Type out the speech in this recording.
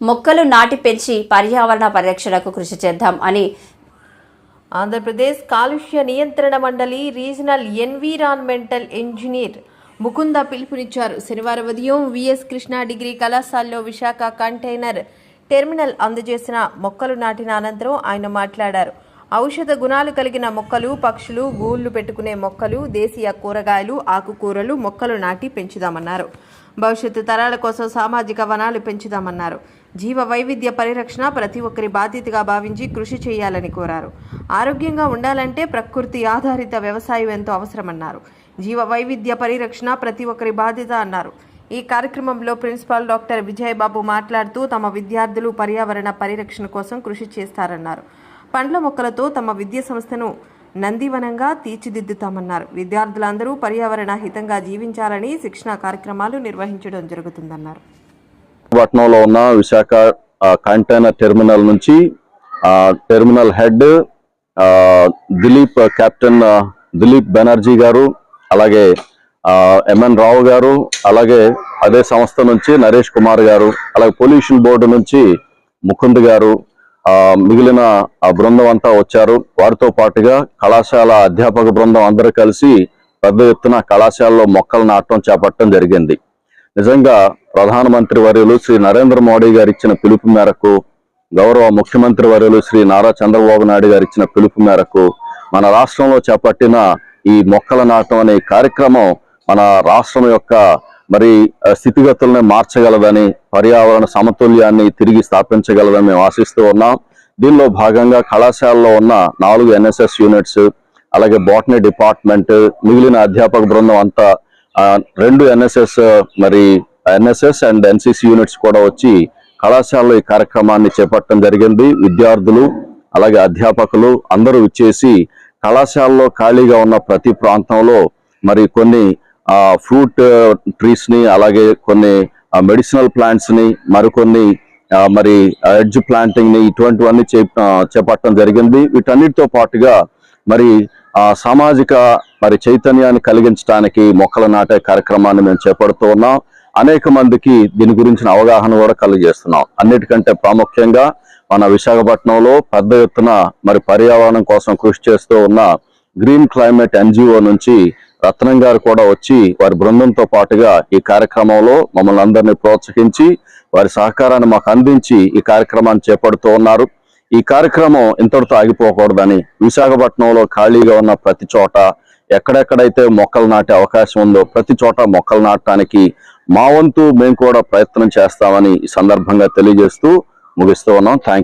మొక్కలు నాటి పెంచి పర్యావరణ పరిరక్షణకు కృషి చేద్దాం అని ఆంధ్రప్రదేశ్ కాలుష్య నియంత్రణ మండలి రీజనల్ ఎన్విరాన్మెంటల్ ఇంజనీర్ ముకుంద పిలుపునిచ్చారు. శనివారం ఉదయం విఎస్ కృష్ణ డిగ్రీ కళాశాలలో విశాఖ కంటైనర్ టెర్మినల్ అందజేసిన మొక్కలు నాటిన అనంతరం ఆయన మాట్లాడారు. ఔషధ గుణాలు కలిగిన మొక్కలు, పక్షులు, గూళ్లు పెట్టుకునే మొక్కలు, దేశీయ కూరగాయలు, ఆకుకూరలు మొక్కలు నాటి పెంచుదామన్నారు. భవిష్యత్తు తరాల కోసం సామాజిక వనాలు పెంచుదామన్నారు. జీవ వైవిధ్య పరిరక్షణ ప్రతి ఒక్కరి బాధ్యతగా భావించి కృషి చేయాలని కోరారు. ఆరోగ్యంగా ఉండాలంటే ప్రకృతి ఆధారిత వ్యవసాయం ఎంతో అవసరమన్నారు. జీవ వైవిధ్య పరిరక్షణ ప్రతి ఒక్కరి బాధ్యత అన్నారు. ఈ కార్యక్రమంలో ప్రిన్సిపాల్ డాక్టర్ విజయబాబు మాట్లాడుతూ తమ విద్యార్థులు పర్యావరణ పరిరక్షణ కోసం కృషి చేస్తారన్నారు. పండ్ల మొక్కలతో తమ విద్యా సంస్థను నందివనంగా తీర్చిదిద్దుతామన్నారు. విద్యార్థులందరూ పర్యావరణ హితంగా జీవించాలని శిక్షణా కార్యక్రమాలు నిర్వహించడం జరుగుతుందన్నారు. పట్నంలో ఉన్న విశాఖ కంటైనర్ టెర్మినల్ నుంచి terminal head captain Dilip Banerjee గారు, అలాగే ఎంఎన్ రావు గారు, అలాగే అదే సంస్థ నుంచి నరేష్ కుమార్ గారు, అలాగే పొల్యూషన్ బోర్డు నుంచి ముకుంద్ గారు, మిగిలిన బృందం అంతా వచ్చారు. వారితో పాటుగా కళాశాల అధ్యాపక బృందం అందరూ కలిసి పెద్ద ఎత్తున కళాశాలలో మొక్కలు నాటడం చేపట్టడం జరిగింది. నిజంగా ప్రధానమంత్రి వర్యులు శ్రీ నరేంద్ర మోడీ గారు ఇచ్చిన పిలుపు మేరకు, గౌరవ ముఖ్యమంత్రి వర్యులు శ్రీ నారా చంద్రబాబు నాయుడు గారు ఇచ్చిన పిలుపు మేరకు మన రాష్ట్రంలో చేపట్టిన ఈ మొక్కల నాటం అనే కార్యక్రమం మన రాష్ట్రం యొక్క స్థితిగతుల్ని మార్చగలదని, పర్యావరణ సమతుల్యాన్ని తిరిగి స్థాపించగలదని మేము ఆశిస్తూ ఉన్నాం. దీనిలో భాగంగా కళాశాలలో ఉన్న 4 NSS యూనిట్స్, అలాగే బోటనీ డిపార్ట్మెంట్, మిగిలిన అధ్యాపక బృందం అంతా 2 NSS అండ్ NCC యూనిట్స్ కూడా వచ్చి కళాశాలలో ఈ కార్యక్రమాన్ని చేపట్టడం జరిగింది. విద్యార్థులు అలాగే అధ్యాపకులు అందరూ ఇచ్చేసి కళాశాలలో ఖాళీగా ఉన్న ప్రతి ప్రాంతంలో కొన్ని ఫ్రూట్ ట్రీస్ ని, అలాగే కొన్ని మెడిసినల్ ప్లాంట్స్ ని, మరికొన్ని ఎడ్జ్ ప్లాంటింగ్ ని, ఇటువంటివన్నీ చేపట్టడం జరిగింది. వీటన్నిటితో పాటుగా సామాజిక చైతన్యాన్ని కలిగించడానికి మొక్కలు నాటే కార్యక్రమాన్ని మేము చేపడుతూ ఉన్నాం. అనేక మందికి దీని గురించిన అవగాహన కూడా కలిగజేస్తున్నాం. అన్నిటికంటే ప్రాముఖ్యంగా మన విశాఖపట్నంలో పెద్ద ఎత్తున పర్యావరణం కోసం కృషి చేస్తూ ఉన్న గ్రీన్ క్లైమేట్ NGO నుంచి రత్నం గారు కూడా వచ్చి వారి బృందంతో పాటుగా ఈ కార్యక్రమంలో మమ్మల్ని అందరినీ ప్రోత్సహించి వారి సహకారాన్ని మాకు అందించి ఈ కార్యక్రమాన్ని చేపడుతూ ఉన్నారు. ఈ కార్యక్రమం ఇంతటితో ఆగిపోకూడదని విశాఖపట్నంలో ఖాళీగా ఉన్న ప్రతి చోట ఎక్కడెక్కడైతే మొక్కలు నాటే అవకాశం ఉందో ప్రతి చోట మొక్కలు నాటడానికి మా వంతు మేము కూడా ప్రయత్నం చేస్తామని ఈ సందర్భంగా తెలియజేస్తూ ముగిస్తూ ఉన్నాం. Thank you.